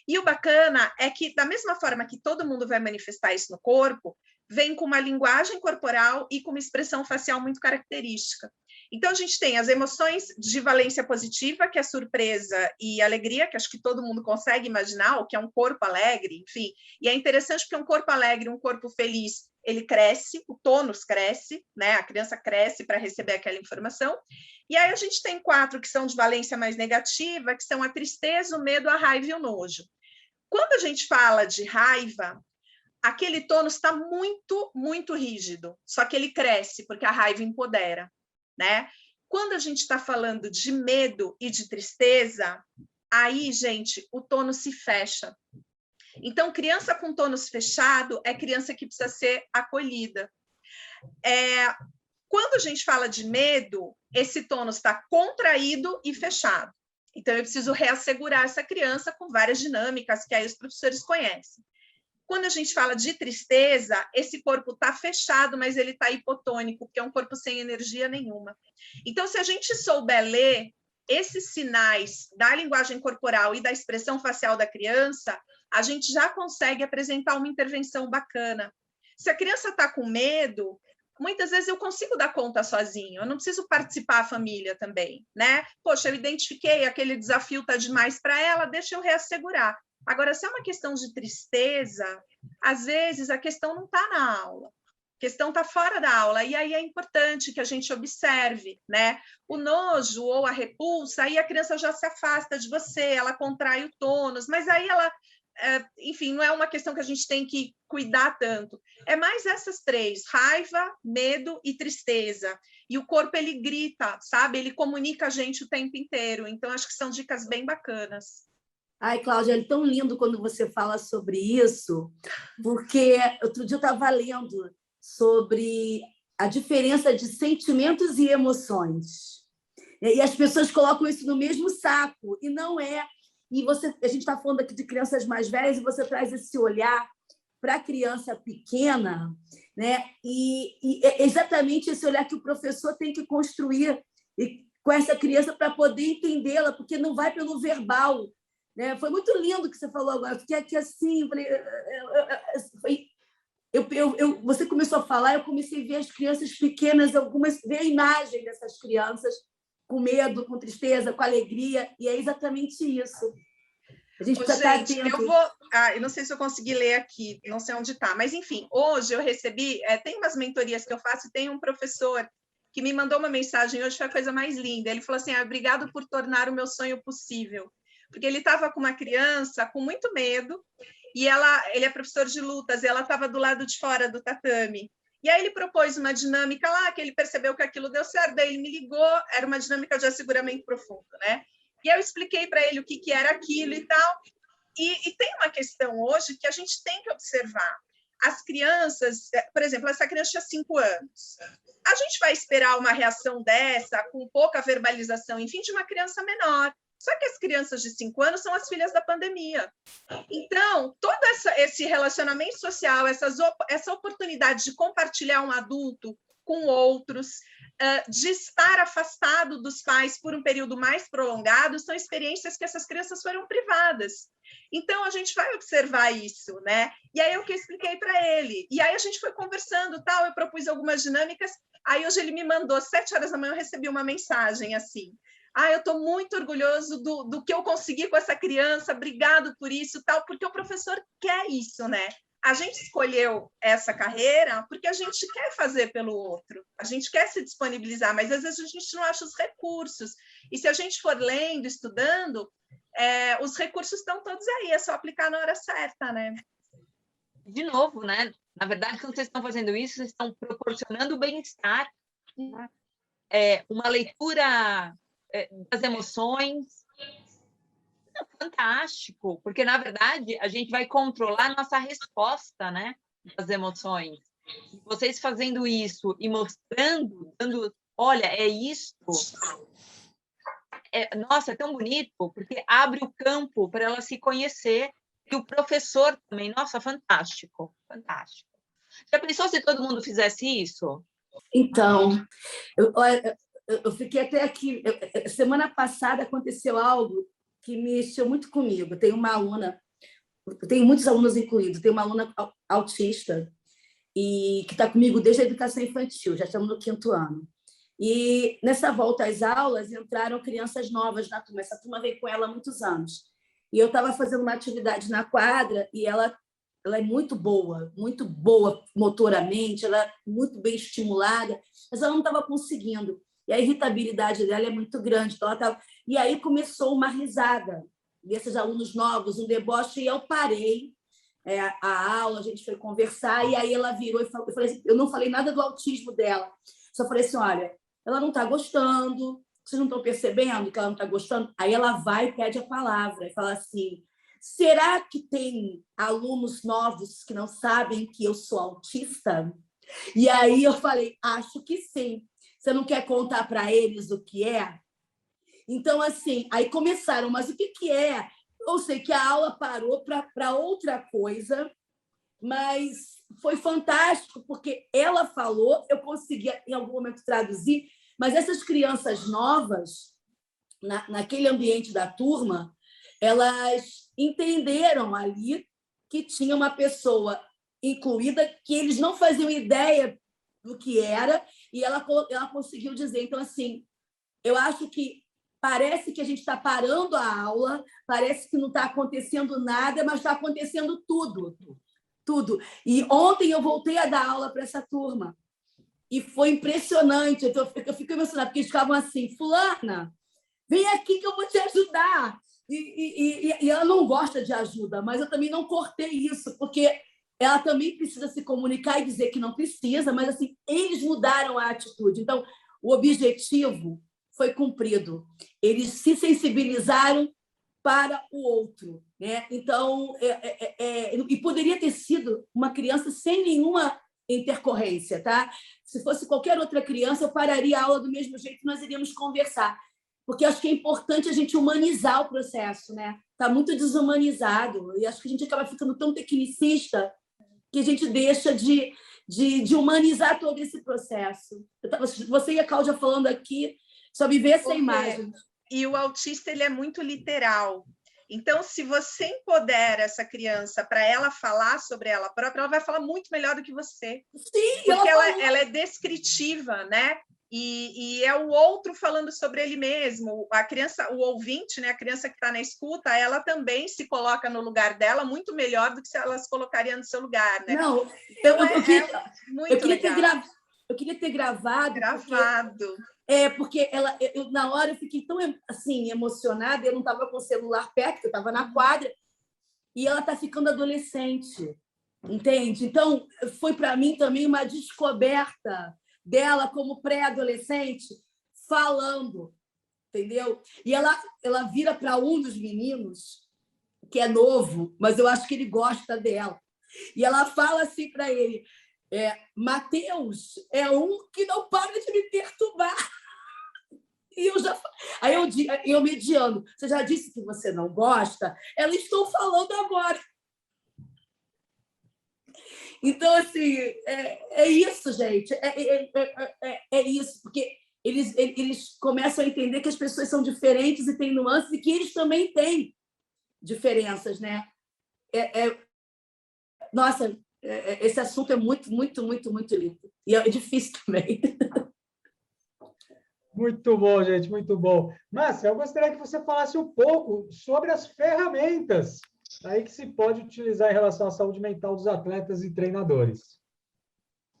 E o bacana é que, da mesma forma que todo mundo vai manifestar isso no corpo, vem com uma linguagem corporal e com uma expressão facial muito característica. Então, a gente tem as emoções de valência positiva, que é surpresa e alegria, que acho que todo mundo consegue imaginar, o que é um corpo alegre, enfim. E é interessante porque um corpo alegre, um corpo feliz, ele cresce, o tônus cresce, né? A criança cresce para receber aquela informação. E aí a gente tem 4 que são de valência mais negativa, que são a tristeza, o medo, a raiva e o nojo. Quando a gente fala de raiva, aquele tônus está muito, muito rígido, só que ele cresce, porque a raiva empodera, né? Quando a gente está falando de medo e de tristeza, aí, gente, o tônus se fecha. Então, criança com tônus fechado é criança que precisa ser acolhida. Quando a gente fala de medo, esse tônus está contraído e fechado. Então, eu preciso reassegurar essa criança com várias dinâmicas que aí os professores conhecem. Quando a gente fala de tristeza, esse corpo está fechado, mas ele está hipotônico, porque é um corpo sem energia nenhuma. Então, se a gente souber ler esses sinais da linguagem corporal e da expressão facial da criança, a gente já consegue apresentar uma intervenção bacana. Se a criança está com medo, muitas vezes eu consigo dar conta sozinho, eu não preciso participar a família também, né? Poxa, eu identifiquei, aquele desafio está demais para ela, deixa eu reassegurar. Agora, se é uma questão de tristeza, às vezes a questão não está na aula, a questão está fora da aula, e aí é importante que a gente observe, né? O nojo ou a repulsa, aí a criança já se afasta de você, ela contrai o tônus, mas aí ela, enfim, não é uma questão que a gente tem que cuidar tanto. É mais essas 3, raiva, medo e tristeza. E o corpo, ele grita, sabe? Ele comunica a gente o tempo inteiro. Então, acho que são dicas bem bacanas. Ai, Cláudia, é tão lindo quando você fala sobre isso, porque outro dia eu estava lendo sobre a diferença de sentimentos e emoções. E as pessoas colocam isso no mesmo saco, e não é. E a gente está falando aqui de crianças mais velhas, e você traz esse olhar para a criança pequena, né? E é exatamente esse olhar que o professor tem que construir com essa criança para poder entendê-la, porque não vai pelo verbal. Né? Foi muito lindo o que você falou agora. Eu fiquei aqui assim, você começou a falar, eu comecei a ver as crianças pequenas, ver a imagem dessas crianças com medo, com tristeza, com alegria, e é exatamente isso. A gente Ô, precisa estar gente, atento. eu não sei se eu consegui ler aqui, não sei onde está, mas enfim, hoje eu recebi, tem umas mentorias que eu faço e tem um professor que me mandou uma mensagem hoje, foi a coisa mais linda. Ele falou assim: obrigado por tornar o meu sonho possível. Porque ele estava com uma criança com muito medo, e ele é professor de lutas, e ela estava do lado de fora do tatame. E aí ele propôs uma dinâmica lá, que ele percebeu que aquilo deu certo, daí ele me ligou, era uma dinâmica de asseguramento profundo, né? E eu expliquei para ele o que era aquilo e tal. E tem uma questão hoje que a gente tem que observar. As crianças, por exemplo, essa criança tinha 5 anos. A gente vai esperar uma reação dessa, com pouca verbalização, enfim, de uma criança menor. Só que as crianças de 5 anos são as filhas da pandemia. Então, todo esse relacionamento social, essa oportunidade de compartilhar um adulto com outros, de estar afastado dos pais por um período mais prolongado, são experiências que essas crianças foram privadas. Então, a gente vai observar isso, né? E aí, eu que expliquei para ele. E aí, a gente foi conversando, tal, eu propus algumas dinâmicas. Aí, hoje, ele me mandou, 7 horas da manhã, eu recebi uma mensagem assim: eu estou muito orgulhoso do que eu consegui com essa criança, obrigado por isso, tal, porque o professor quer isso, né? A gente escolheu essa carreira porque a gente quer fazer pelo outro, a gente quer se disponibilizar, mas às vezes a gente não acha os recursos. E se a gente for lendo, estudando, os recursos estão todos aí, é só aplicar na hora certa, né? De novo, né? Na verdade, quando vocês estão fazendo isso, vocês estão proporcionando o bem-estar, né? Uma leitura das emoções. Fantástico, porque, na verdade, a gente vai controlar a nossa resposta, né, das emoções. Vocês fazendo isso e mostrando, dando, olha, é isso. Nossa, é tão bonito, porque abre o campo para ela se conhecer. E o professor também, nossa, fantástico, fantástico. Já pensou se todo mundo fizesse isso? Então, eu fiquei até aqui. Semana passada aconteceu algo que mexeu muito comigo. Tem uma aluna, tenho muitos alunos incluídos, tem uma aluna autista e que está comigo desde a educação infantil, já estamos no 5º ano. E nessa volta às aulas entraram crianças novas na turma. Essa turma veio com ela há muitos anos. E eu estava fazendo uma atividade na quadra e ela é muito boa motoramente, ela é muito bem estimulada, mas ela não estava conseguindo. E a irritabilidade dela é muito grande. Então ela tava... E aí começou uma risada desses alunos novos, um deboche, e eu parei a aula, a gente foi conversar, e aí ela virou e falou, eu não falei nada do autismo dela, só falei assim: olha, ela não está gostando, vocês não estão percebendo que ela não está gostando? Aí ela vai e pede a palavra e fala assim: será que tem alunos novos que não sabem que eu sou autista? E aí eu falei: acho que sim. Você não quer contar para eles o que é? Então, assim, aí começaram, mas o que é? Eu sei que a aula parou para outra coisa, mas foi fantástico, porque ela falou, eu conseguia, em algum momento, traduzir, mas essas crianças novas, naquele ambiente da turma, elas entenderam ali que tinha uma pessoa incluída que eles não faziam ideia do que era, e ela conseguiu dizer. Então, assim, eu acho que parece que a gente está parando a aula, parece que não está acontecendo nada, mas está acontecendo tudo. Tudo. E ontem eu voltei a dar aula para essa turma, e foi impressionante. Eu fico emocionada, porque eles ficavam assim: fulana, vem aqui que eu vou te ajudar. E ela não gosta de ajuda, mas eu também não cortei isso, porque ela também precisa se comunicar e dizer que não precisa, mas assim, eles mudaram a atitude. Então, o objetivo foi cumprido. Eles se sensibilizaram para o outro, né? Então, e poderia ter sido uma criança sem nenhuma intercorrência, tá? Se fosse qualquer outra criança, eu pararia a aula do mesmo jeito e nós iríamos conversar, porque acho que é importante a gente humanizar o processo, né? Está muito desumanizado e acho que a gente acaba ficando tão tecnicista que a gente deixa de humanizar todo esse processo. Você e a Cláudia falando aqui, só me vê essa imagem. E o autista, ele é muito literal. Então, se você empodera essa criança para ela falar sobre ela própria, ela vai falar muito melhor do que você. Sim, porque ela é descritiva, né? e é o outro falando sobre ele mesmo. A criança, o ouvinte, né, a criança que está na escuta, ela também se coloca no lugar dela muito melhor do que se ela se colocaria no seu lugar, né? Não, então, eu queria ter gravado. Gravado. Porque na hora eu fiquei tão assim, emocionada, eu não estava com o celular perto, eu estava na quadra, e ela está ficando adolescente, entende? Então, foi para mim também uma descoberta dela como pré-adolescente falando, entendeu? E ela vira para um dos meninos, que é novo, mas eu acho que ele gosta dela. E ela fala assim para ele, Mateus é um que não para de me perturbar. E eu mediando, você já disse que você não gosta? Ela, estou falando agora. Então, assim, é isso, gente. É isso, porque eles começam a entender que as pessoas são diferentes e têm nuances, e que eles também têm diferenças, né? Nossa, esse assunto é muito, muito, muito, muito lindo. E é difícil também. Muito bom, gente, muito bom. Márcia, eu gostaria que você falasse um pouco sobre as ferramentas aí que se pode utilizar em relação à saúde mental dos atletas e treinadores.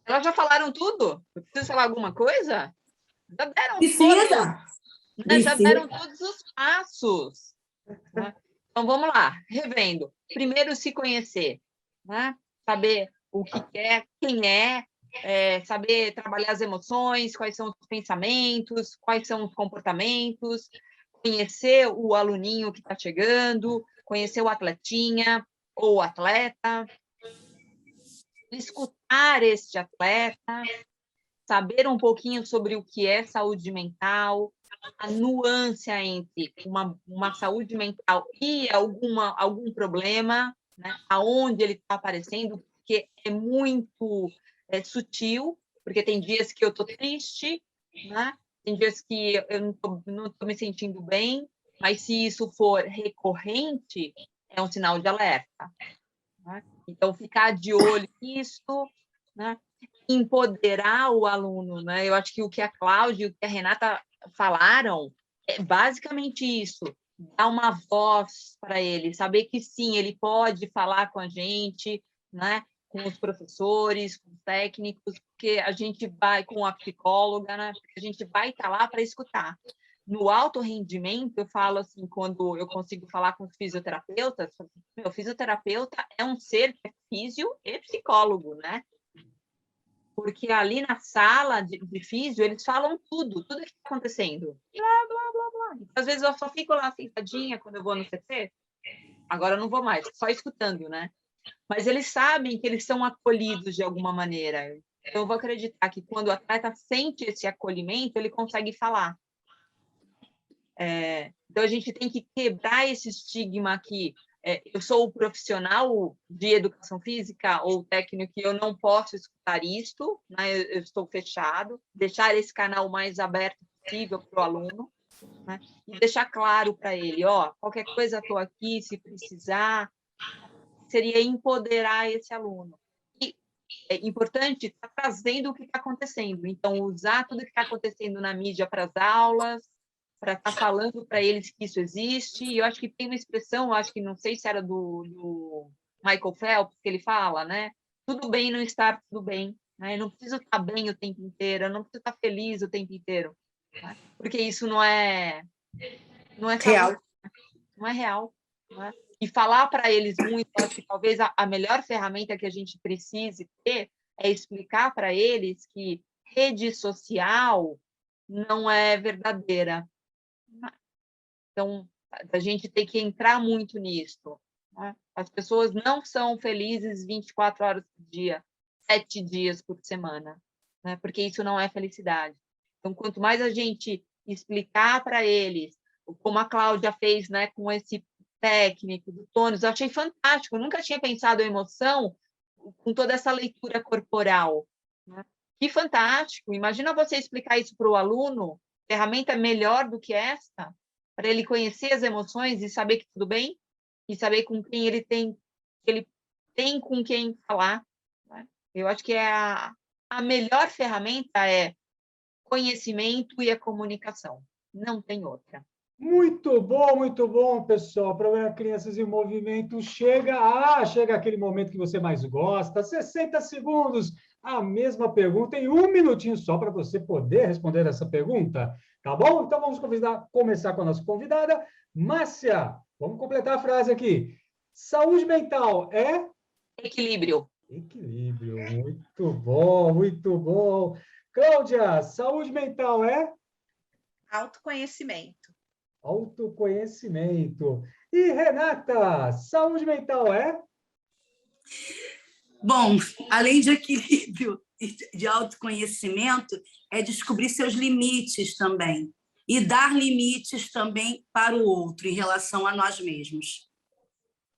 Elas já falaram tudo? Eu preciso falar alguma coisa? Já deram Precisa! Todos, né? Já deram todos os passos. Né? Então, vamos lá, revendo. Primeiro, se conhecer, né? Saber o que quer, quem saber trabalhar as emoções, quais são os pensamentos, quais são os comportamentos, conhecer o aluninho que está chegando, conhecer o atletinha ou o atleta, escutar este atleta, saber um pouquinho sobre o que é saúde mental, a nuance entre uma saúde mental e algum problema, né? Aonde ele está aparecendo, porque é muito sutil, porque tem dias que eu estou triste, né? Tem dias que eu não estou me sentindo bem, mas se isso for recorrente, é um sinal de alerta. Né? Então, ficar de olho nisso, né? Empoderar o aluno. Né? Eu acho que o que a Cláudia e o que a Renata falaram é basicamente isso, dar uma voz para ele, saber que sim, ele pode falar com a gente, né? Com os professores, com os técnicos, porque a gente vai com a psicóloga, né? Porque a gente vai estar lá para escutar. No alto rendimento, eu falo assim, quando eu consigo falar com os fisioterapeutas, meu fisioterapeuta é um ser que é físio e psicólogo, né? Porque ali na sala de físio, eles falam tudo que está acontecendo. Blá, blá, blá, blá. Então, às vezes eu só fico lá sentadinha quando eu vou no CT. Agora eu não vou mais, só escutando, né? Mas eles sabem que eles são acolhidos de alguma maneira. Então, eu vou acreditar que quando o atleta sente esse acolhimento, ele consegue falar. Então, a gente tem que quebrar esse estigma que eu sou o profissional de educação física ou técnico e eu não posso escutar isto, né? Eu estou fechado, deixar esse canal mais aberto possível para o aluno, né? E deixar claro para ele, qualquer coisa estou aqui, se precisar, seria empoderar esse aluno. E é importante estar trazendo o que está acontecendo, então usar tudo que está acontecendo na mídia para as aulas, para estar falando para eles que isso existe. E eu acho que tem uma expressão, acho que não sei se era do Michael Phelps, que ele fala, né? Tudo bem não estar tudo bem. Né? Eu não preciso estar bem o tempo inteiro, eu não preciso estar feliz o tempo inteiro. Né? Porque isso não é real. Não é real. Né? E falar para eles muito, acho que talvez a melhor ferramenta que a gente precise ter é explicar para eles que rede social não é verdadeira. Então, a gente tem que entrar muito nisso. Né? As pessoas não são felizes 24 horas por dia, 7 dias por semana, né? Porque isso não é felicidade. Então, quanto mais a gente explicar para eles, como a Cláudia fez, né, com esse técnico do tônus, eu achei fantástico. Eu nunca tinha pensado em emoção com toda essa leitura corporal. Né? Que fantástico! Imagina você explicar isso para o aluno, ferramenta melhor do que esta, para ele conhecer as emoções e saber que tudo bem, e saber com quem ele tem com quem falar. Né? Eu acho que a melhor ferramenta é conhecimento e a comunicação. Não tem outra. Muito bom, pessoal. O programa Crianças em Movimento chega aquele momento que você mais gosta. 60 segundos, a mesma pergunta em 1 minutinho só para você poder responder essa pergunta. Tá bom? Então vamos começar com a nossa convidada, Márcia. Vamos completar a frase aqui. Saúde mental é? Equilíbrio. Equilíbrio. Muito bom, muito bom. Cláudia, saúde mental é? Autoconhecimento. Autoconhecimento. E Renata, saúde mental é? Bom, além de equilíbrio e de autoconhecimento, é descobrir seus limites também. E dar limites também para o outro em relação a nós mesmos.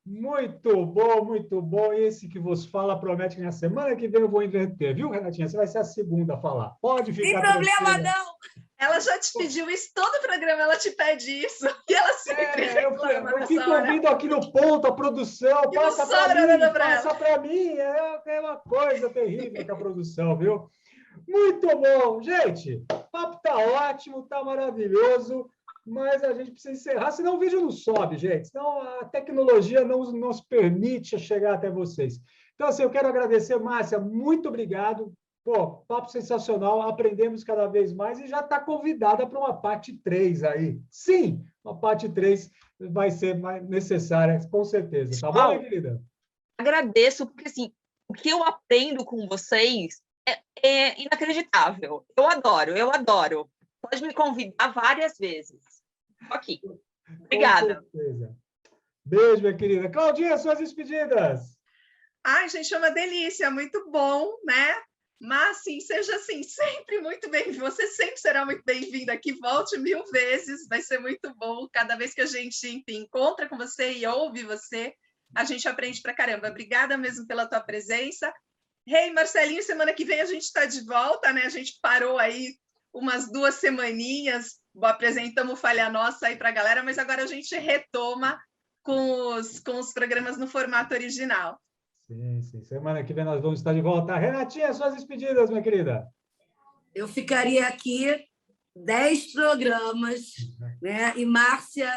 Muito bom, muito bom. Esse que vos fala promete que na semana que vem eu vou inverter, viu, Renatinha? Você vai ser a segunda a falar. Pode ficar tranquila. Sem problema, não! Ela já te pediu isso, todo programa ela te pede isso. E ela sempre reclama eu fico ouvindo aqui no ponto, a produção, e passa para mim. É uma coisa terrível com a produção, viu? Muito bom. Gente, o papo tá ótimo, tá maravilhoso, mas a gente precisa encerrar, senão o vídeo não sobe, gente. Senão a tecnologia não nos permite chegar até vocês. Então, assim, eu quero agradecer, Márcia, muito obrigado. Pô, papo sensacional, aprendemos cada vez mais e já está convidada para uma parte 3 aí. Sim, uma parte 3 vai ser mais necessária, com certeza. Tá bom, minha querida? Agradeço, porque assim, o que eu aprendo com vocês é inacreditável. Eu adoro. Pode me convidar várias vezes. Aqui. Obrigada. Com certeza. Beijo, minha querida. Claudinha, suas despedidas. Ai, gente, é uma delícia, muito bom, né? Mas, sim, seja assim, sempre muito bem-vindo. Você sempre será muito bem-vinda aqui. Volte 1000 vezes, vai ser muito bom. Cada vez que a gente, enfim, encontra com você e ouve você, a gente aprende pra caramba. Obrigada mesmo pela tua presença. Marcelinho, semana que vem a gente está de volta, né? A gente parou aí umas 2 semaninhas, apresentamos Falha Nossa aí para a galera, mas agora a gente retoma com os programas no formato original. Sim. Semana que vem nós vamos estar de volta. Renatinha, suas despedidas, minha querida. Eu ficaria aqui 10 programas, né? E Márcia,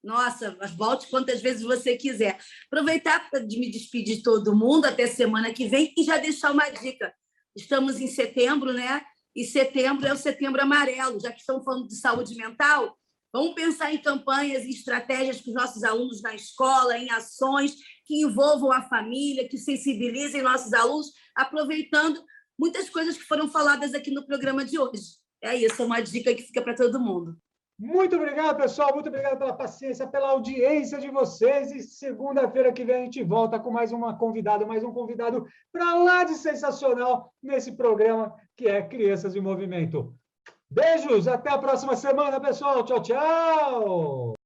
nossa, volte quantas vezes você quiser. Aproveitar para me despedir de todo mundo até semana que vem e já deixar uma dica. Estamos em setembro, né? E setembro é o Setembro Amarelo, já que estamos falando de saúde mental. Vamos pensar em campanhas e estratégias para os nossos alunos na escola, em ações que envolvam a família, que sensibilizem nossos alunos, aproveitando muitas coisas que foram faladas aqui no programa de hoje. É isso, é uma dica que fica para todo mundo. Muito obrigado, pessoal. Muito obrigado pela paciência, pela audiência de vocês. E segunda-feira que vem a gente volta com mais um convidado para lá de sensacional nesse programa que é Crianças em Movimento. Beijos, até a próxima semana, pessoal. Tchau, tchau!